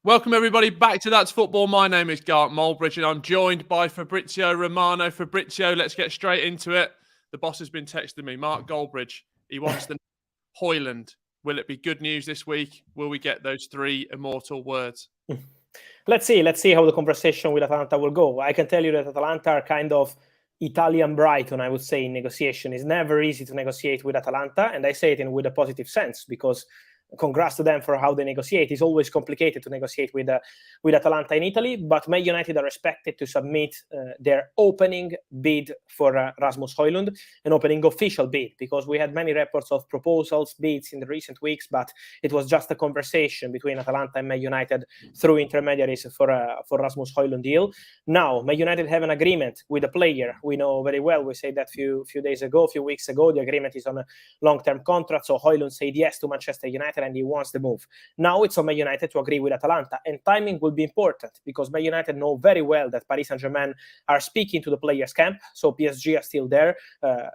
Welcome everybody back to That's Football. My name is Gart Mulbridge and I'm joined by Fabrizio Romano. Fabrizio, let's get straight into it. The boss has been texting me, Mark Goldbridge. He wants the HOJLUND. Will it be good news this week? Will we get those three immortal words? Let's see how the conversation with Atalanta will go. I can tell you that Atalanta are kind of Italian Brighton, I would say, in negotiation. It's never easy to negotiate with Atalanta, and I say it with a positive sense because congrats to them for how they negotiate. It's always complicated to negotiate with Atalanta in Italy, but Man United are expected to submit their opening bid for Rasmus Højlund, an opening official bid, because we had many reports of proposals, bids in the recent weeks, but it was just a conversation between Atalanta and Man United through intermediaries for Rasmus Højlund deal. Now, Man United have an agreement with a player. We know very well, we said that few weeks ago, the agreement is on a long-term contract, so Højlund said yes to Manchester United and he wants the move. Now it's on Man United to agree with Atalanta, and timing will be important because Man United know very well that Paris Saint-Germain are speaking to the players' camp, so PSG are still there.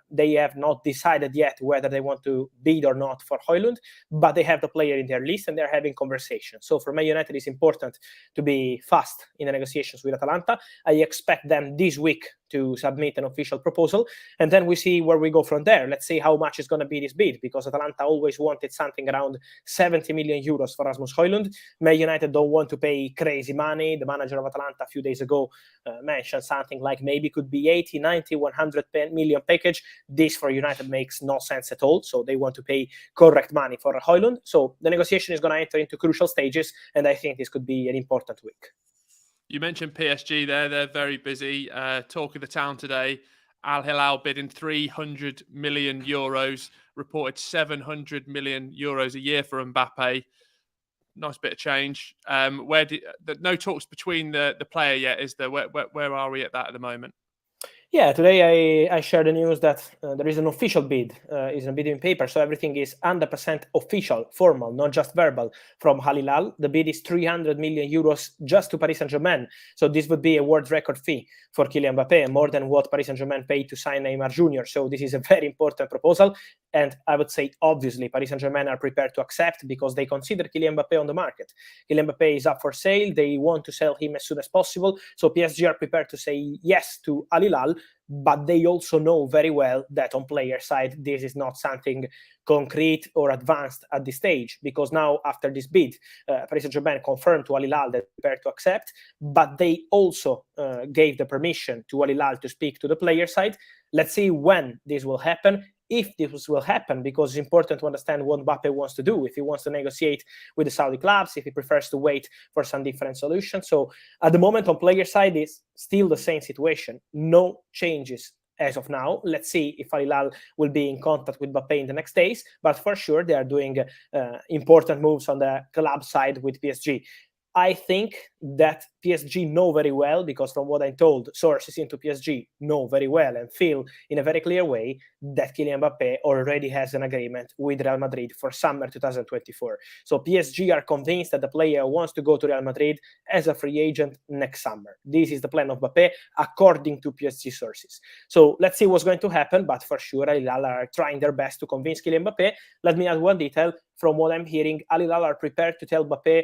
They have not decided yet whether they want to bid or not for Højlund, but they have the player in their list and they're having conversations. So for Man United, it's important to be fast in the negotiations with Atalanta. I expect them this week to submit an official proposal, and then we see where we go from there. Let's see how much is going to be this bid, because Atalanta always wanted something around 70 million euros for Rasmus Højlund. Man United don't want to pay crazy money. The manager of Atalanta a few days ago mentioned something like maybe could be 80, 90, 100 million package. This for United makes no sense at all, so they want to pay correct money for Højlund. So the negotiation is going to enter into crucial stages, and I think this could be an important week. You mentioned PSG there. They're very busy. Talk of the town today. Al Hilal bidding 300 million euros, reported 700 million euros a year for Mbappe. Nice bit of change. No talks between the player yet, is there? Where are we at that at the moment? Yeah, today I shared the news that there is an official bid, is a bidding paper, so everything is 100% official, formal, not just verbal, from Al Hilal. The bid is 300 million euros just to Paris Saint-Germain, so this would be a world record fee for Kylian Mbappe, more than what Paris Saint-Germain paid to sign Neymar Jr., so this is a very important proposal, and I would say, obviously, Paris Saint-Germain are prepared to accept because they consider Kylian Mbappe on the market. Kylian Mbappe is up for sale, they want to sell him as soon as possible, so PSG are prepared to say yes to Al Hilal, but they also know very well that on player side, this is not something concrete or advanced at this stage, because now after this bid, Paris Saint-Germain confirmed to Al Hilal that they're prepared to accept, but they also gave the permission to Al Hilal to speak to the player side. Let's see when this will happen, if this will happen, because it's important to understand what Mbappe wants to do, if he wants to negotiate with the Saudi clubs, if he prefers to wait for some different solution. So at the moment on player side, it's still the same situation. No changes as of now. Let's see if Al Hilal will be in contact with Mbappe in the next days, but for sure they are doing important moves on the club side with PSG. I think that PSG know very well, because from what I'm told, sources into PSG know very well and feel in a very clear way that Kylian Mbappe already has an agreement with Real Madrid for summer 2024. So PSG are convinced that the player wants to go to Real Madrid as a free agent next summer. This is the plan of Mbappe, according to PSG sources. So let's see what's going to happen, but for sure Al Hilal are trying their best to convince Kylian Mbappe. Let me add one detail. From what I'm hearing, Al Hilal are prepared to tell Mbappe,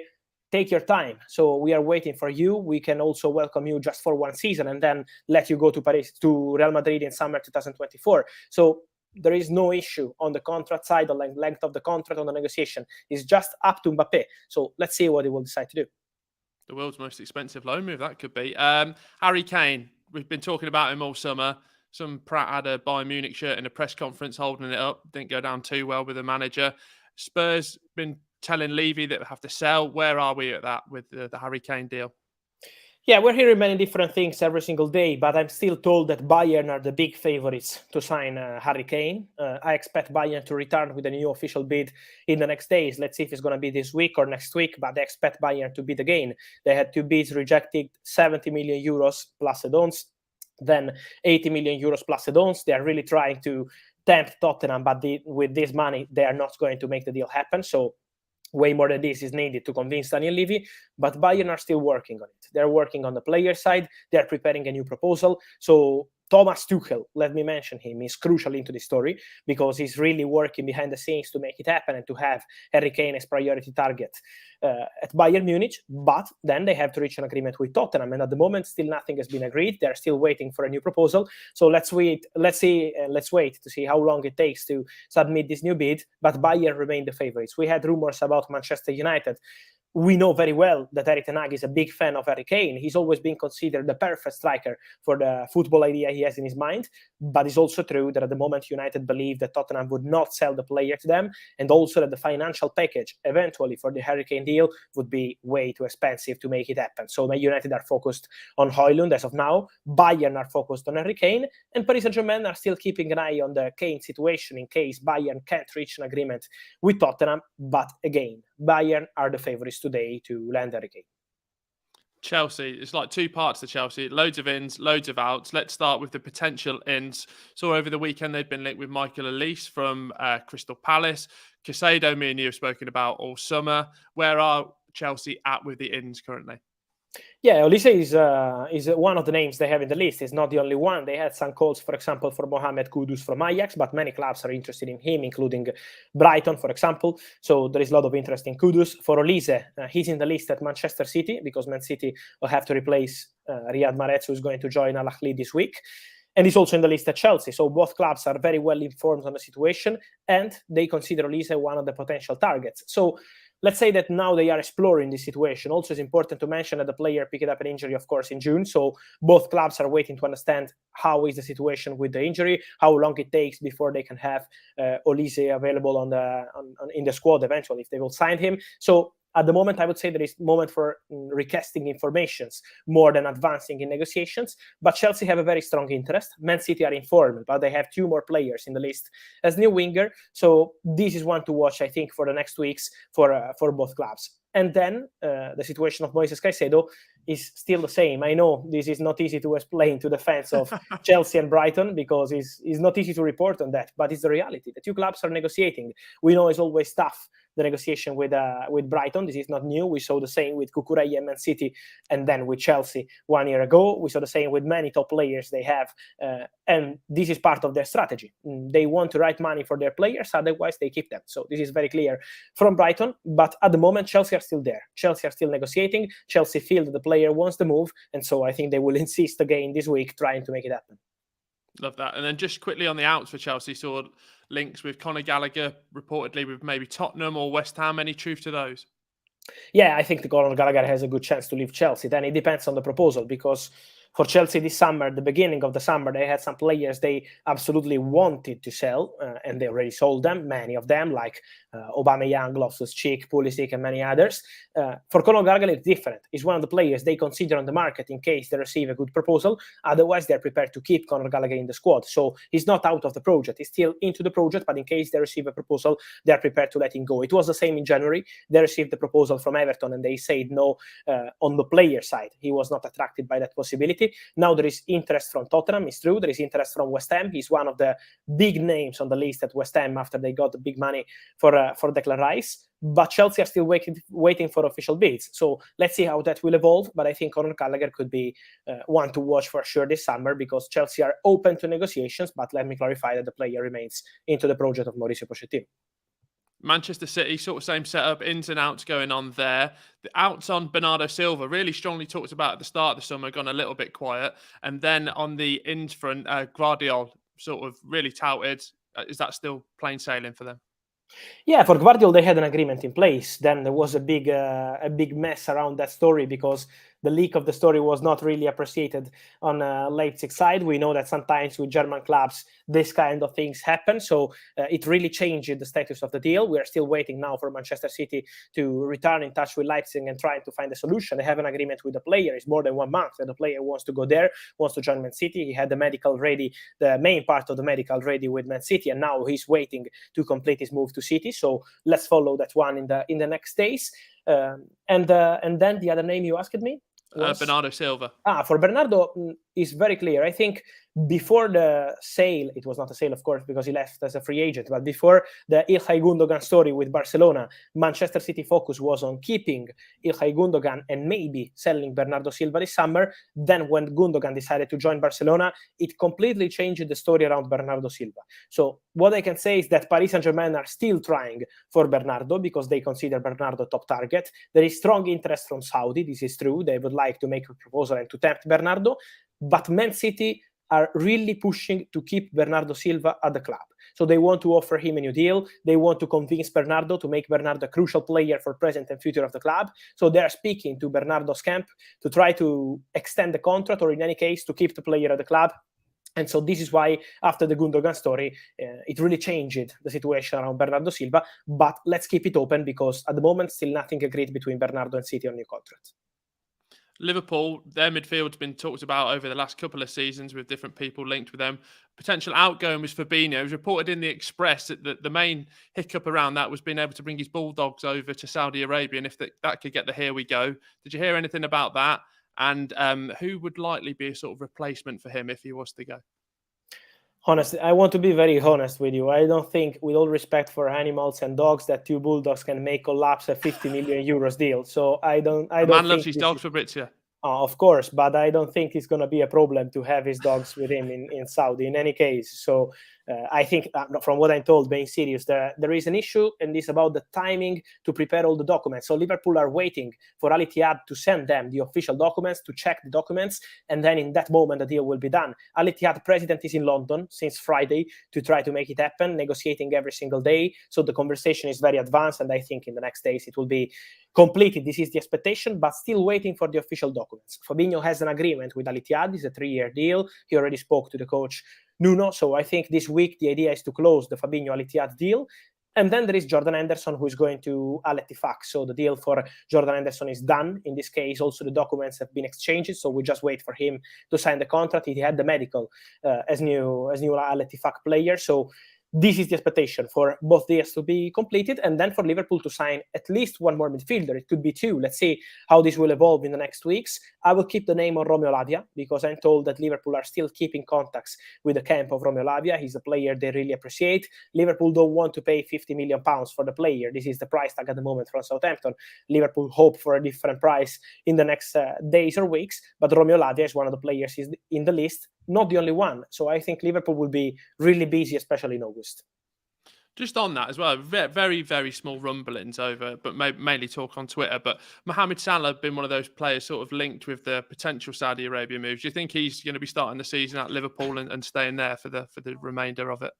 take your time. So we are waiting for you. We can also welcome you just for one season and then let you go to Real Madrid in summer 2024. So there is no issue on the contract side, the length of the contract, on the negotiation. It's just up to Mbappe. So let's see what he will decide to do. The world's most expensive loan move, that could be. Harry Kane, we've been talking about him all summer. Some prat had a Bayern Munich shirt in a press conference holding it up. Didn't go down too well with the manager. Spurs been telling Levy that we have to sell. Where are we at that with the Harry Kane deal? Yeah, we're hearing many different things every single day, but I'm still told that Bayern are the big favorites to sign Harry Kane. I expect Bayern to return with a new official bid in the next days. Let's see if it's going to be this week or next week, but I expect Bayern to bid again. They had two bids rejected, 70 million euros plus add-ons, then 80 million euros plus add-ons. They are really trying to tempt Tottenham, but with this money, they are not going to make the deal happen. So way more than this is needed to convince Daniel Levy, but Bayern are still working on it. They're working on the player side. They're preparing a new proposal. So Thomas Tuchel, let me mention him, is crucial into the story because he's really working behind the scenes to make it happen and to have Harry Kane as priority target at Bayern Munich. But then they have to reach an agreement with Tottenham, and at the moment, still nothing has been agreed. They're still waiting for a new proposal. So let's wait to see how long it takes to submit this new bid. But Bayern remain the favorites. We had rumors about Manchester United. We know very well that Erik ten Hag is a big fan of Harry Kane. He's always been considered the perfect striker for the football idea he has in his mind. But it's also true that at the moment United believe that Tottenham would not sell the player to them, and also that the financial package eventually for the Harry Kane deal would be way too expensive to make it happen. So United are focused on Højlund as of now, Bayern are focused on Harry Kane, and Paris Saint-Germain are still keeping an eye on the Kane situation in case Bayern can't reach an agreement with Tottenham. But again, Bayern are the favorites today to land Harry Kane. Chelsea, it's like two parts to Chelsea, loads of ins, loads of outs. Let's start with the potential ins. So over the weekend, they've been linked with Michael Olise from Crystal Palace. Caicedo, me and you have spoken about all summer. Where are Chelsea at with the ins currently? Yeah, Olise is one of the names they have in the list. He's not the only one. They had some calls, for example, for Mohamed Kudus from Ajax, but many clubs are interested in him, including Brighton, for example. So there is a lot of interest in Kudus. For Olise, he's in the list at Manchester City because Man City will have to replace Riyad Mahrez, who's going to join Al Ahly this week. And he's also in the list at Chelsea. So both clubs are very well informed on the situation, and they consider Olise one of the potential targets. So let's say that now they are exploring this situation. Also, it's important to mention that the player picked up an injury, of course, in June. So both clubs are waiting to understand how is the situation with the injury, how long it takes before they can have Olise available in the squad eventually, if they will sign him. So at the moment, I would say there is moment for recasting informations more than advancing in negotiations. But Chelsea have a very strong interest. Man City are informed, but they have two more players in the list as new winger. So this is one to watch, I think, for the next weeks for both clubs. And then the situation of Moises Caicedo is still the same. I know this is not easy to explain to the fans of Chelsea and Brighton because it's not easy to report on that, but it's the reality. The two clubs are negotiating. We know it's always tough, the negotiation with Brighton. This is not new. We saw the same with Cucurella and Man City, and then with Chelsea 1 year ago. We saw the same with many top players they have, and this is part of their strategy. They want the right money for their players, otherwise they keep them. So this is very clear from Brighton, but at the moment Chelsea are still there. Chelsea are still negotiating. Chelsea feel that the player wants the move, and so I think they will insist again this week trying to make it happen. Love that. And then just quickly on the outs for Chelsea, saw links with Conor Gallagher, reportedly with maybe Tottenham or West Ham. Any truth to those? Yeah, I think the Conor Gallagher has a good chance to leave Chelsea. Then it depends on the proposal, because for Chelsea this summer, the beginning of the summer, they had some players they absolutely wanted to sell, and they already sold them, many of them, like Aubameyang, Loftus-Cheek, Pulisic, and many others. For Conor Gallagher, it's different. He's one of the players they consider on the market in case they receive a good proposal. Otherwise, they're prepared to keep Conor Gallagher in the squad. So he's not out of the project. He's still into the project, but in case they receive a proposal, they're prepared to let him go. It was the same in January. They received the proposal from Everton, and they said no on the player side. He was not attracted by that possibility. Now there is interest from Tottenham, it's true. There is interest from West Ham. He's one of the big names on the list at West Ham after they got the big money for Declan Rice. But Chelsea are still waiting for official bids. So let's see how that will evolve. But I think Conor Gallagher could be one to watch for sure this summer, because Chelsea are open to negotiations. But let me clarify that the player remains into the project of Mauricio Pochettino. Manchester City, sort of same setup, ins and outs going on there. The outs on Bernardo Silva, really strongly talked about at the start of the summer, gone a little bit quiet. And then on the ins front, Guardiola sort of really touted. Is that still plain sailing for them? Yeah, for Guardiola, they had an agreement in place. Then there was a big mess around that story, because the leak of the story was not really appreciated on Leipzig side. We know that sometimes with German clubs, this kind of things happen. So it really changed the status of the deal. We are still waiting now for Manchester City to return in touch with Leipzig and trying to find a solution. They have an agreement with the player. It's more than 1 month that the player wants to go there, wants to join Man City. He had the medical ready, the main part of the medical ready with Man City, and now he's waiting to complete his move to City. So let's follow that one in the next days. And then the other name you asked me? Bernardo Silva. For Bernardo, is very clear. I think before the sale, it was not a sale, of course, because he left as a free agent, but before the Ilkay Gundogan story with Barcelona, Manchester City focus was on keeping Ilkay Gundogan and maybe selling Bernardo Silva this summer. Then when Gundogan decided to join Barcelona, it completely changed the story around Bernardo Silva. So what I can say is that Paris Saint-Germain are still trying for Bernardo because they consider Bernardo top target. There is strong interest from Saudi. This is true. They would like to make a proposal and to tempt Bernardo, but Man City are really pushing to keep Bernardo Silva at the club. So they want to offer him a new deal. They want to convince Bernardo to make Bernardo a crucial player for present and future of the club. So they are speaking to Bernardo's camp to try to extend the contract, or in any case, to keep the player at the club. And so this is why, after the Gundogan story, it really changed the situation around Bernardo Silva. But let's keep it open, because at the moment, still nothing agreed between Bernardo and City on new contract. Liverpool, their midfield's been talked about over the last couple of seasons with different people linked with them. Potential outgoing was Fabinho. It was reported in the Express that the main hiccup around that was being able to bring his Bulldogs over to Saudi Arabia, and if that could get the here we go. Did you hear anything about that? And who would likely be a sort of replacement for him if he was to go? Honestly, I want to be very honest with you. I don't think, with all respect for animals and dogs, that two Bulldogs can make collapse a 50 million euros deal. So I don't. Man loves his dogs, Fabrizio. Of course, but I don't think it's going to be a problem to have his dogs with him in Saudi in any case. So I think, from what I'm told, being serious, there is an issue, and it's about the timing to prepare all the documents. So Liverpool are waiting for Al Ittihad to send them the official documents, to check the documents, and then in that moment the deal will be done. Al Ittihad president is in London since Friday to try to make it happen, negotiating every single day. So the conversation is very advanced, and I think in the next days it will be completed. This is the expectation, but still waiting for the official documents. Fabinho has an agreement with Al Ittihad. It's a 3-year deal. He already spoke to the coach Nuno. So I think this week the idea is to close the Fabinho Al Ittihad deal. And then there is Jordan Henderson, who is going to Al Ettifaq. So the deal for Jordan Henderson is done. In this case, also the documents have been exchanged. So we just wait for him to sign the contract. He had the medical as new Al Ettifaq player. So this is the expectation for both deals to be completed, and then for Liverpool to sign at least one more midfielder. It could be two. Let's see how this will evolve in the next weeks. I will keep the name on Romeo Lavia, because I'm told that Liverpool are still keeping contacts with the camp of Romeo Lavia. He's a player they really appreciate. Liverpool don't want to pay £50 million for the player. This is the price tag at the moment from Southampton. Liverpool hope for a different price in the next days or weeks, but Romeo Lavia is one of the players in the list, not the only one. So I think Liverpool will be really busy, especially in August. Just on that as well, very, very small rumblings over, but mainly talk on Twitter. But Mohamed Salah has been one of those players sort of linked with the potential Saudi Arabia moves. Do you think he's going to be starting the season at Liverpool and staying there for the remainder of it?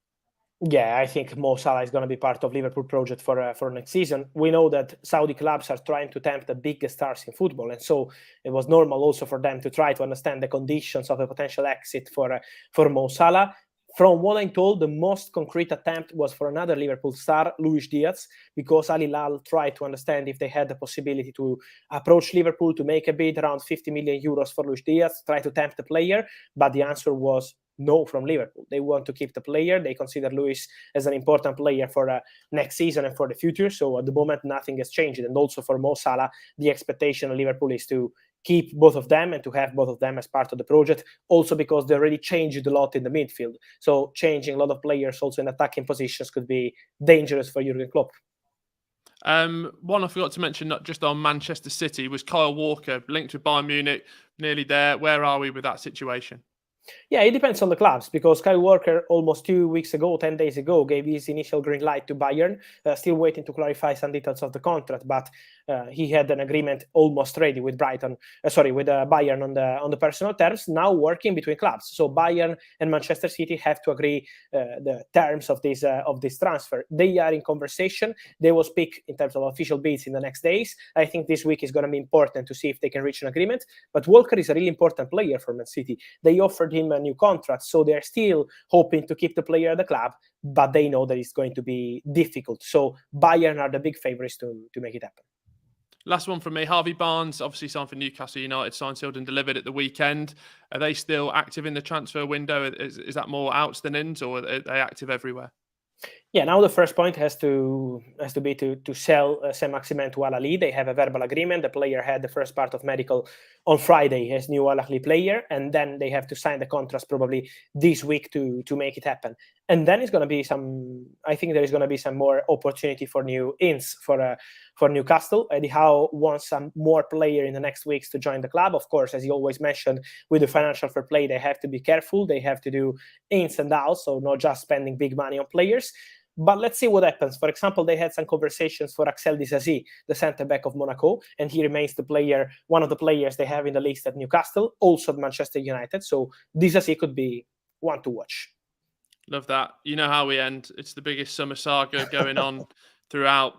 Yeah, I think Mo Salah is going to be part of Liverpool project for next season. We know that Saudi clubs are trying to tempt the biggest stars in football, and so it was normal also for them to try to understand the conditions of a potential exit for Mo Salah. From what I'm told, the most concrete attempt was for another Liverpool star, Luis Diaz, because Al Hilal tried to understand if they had the possibility to approach Liverpool to make a bid around 50 million euros for Luis Diaz, try to tempt the player, but the answer was no from Liverpool. They want to keep the player. They consider Luis as an important player for next season and for the future. So at the moment, nothing has changed. And also for Mo Salah, the expectation of Liverpool is to keep both of them and to have both of them as part of the project, also because they already changed a lot in the midfield. So changing a lot of players also in attacking positions could be dangerous for Jurgen Klopp. One I forgot to mention, not just on Manchester City, was Kyle Walker, linked with Bayern Munich, nearly there. Where are we with that situation? Yeah, it depends on the clubs, because Kyle Walker almost 2 weeks ago, 10 days ago, gave his initial green light to Bayern, still waiting to clarify some details of the contract, but he had an agreement almost ready with Bayern on the personal terms, now working between clubs. So Bayern and Manchester City have to agree the terms of this transfer. They are in conversation. They will speak in terms of official bids in the next days. I think this week is going to be important to see if they can reach an agreement, but Walker is a really important player for Man City. They offered him a new contract, so they're still hoping to keep the player at the club, but they know that it's going to be difficult. So Bayern are the big favorites to make it happen. Last one from me. Harvey Barnes, obviously signed for Newcastle United, signed, sealed and delivered at the weekend. Are they still active in the transfer window? Is that more outs than ins, or are they active everywhere? Yeah, now the first point has to be to sell Saint-Maximin to Al Ahly. They have a verbal agreement. The player had the first part of medical on Friday as new Al Ahly player, and then they have to sign the contract probably this week to make it happen. And then it's going to be some. I think there is going to be some more opportunity for new ins for Newcastle. Eddie Howe wants some more player in the next weeks to join the club. Of course, as he always mentioned, with the financial fair play, they have to be careful. They have to do ins and outs, so not just spending big money on players. But let's see what happens. For example, they had some conversations for Axel Disasi, the centre-back of Monaco, and he remains one of the players they have in the list at Newcastle, also at Manchester United. So Disasi could be one to watch. Love that. You know how we end. It's the biggest summer saga going on throughout,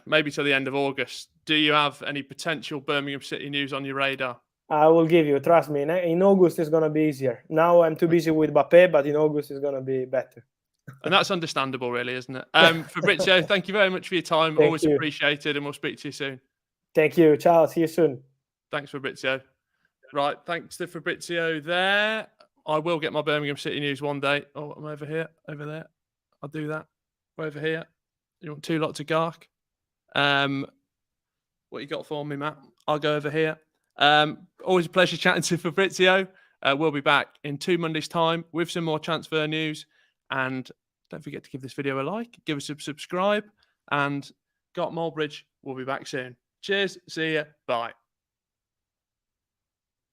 maybe till the end of August. Do you have any potential Birmingham City news on your radar? I will give you, trust me. In August, it's going to be easier. Now I'm too busy with Mbappe, but in August, it's going to be better. And that's understandable, really, isn't it? Fabrizio, thank you very much for your time. Always appreciated, and we'll speak to you soon. Thank you. Ciao. See you soon. Thanks, Fabrizio. Right, thanks to Fabrizio there. I will get my Birmingham City news one day. Oh, I'm over here, over there. I'll do that. Over here. You want 2 lots of Gark? What you got for me, Matt? I'll go over here. Always a pleasure chatting to Fabrizio. We'll be back in 2 Mondays' time with some more transfer news. And don't forget to give this video a like, give us a subscribe, and Got Mulbridge will be back soon. Cheers. See ya. Bye.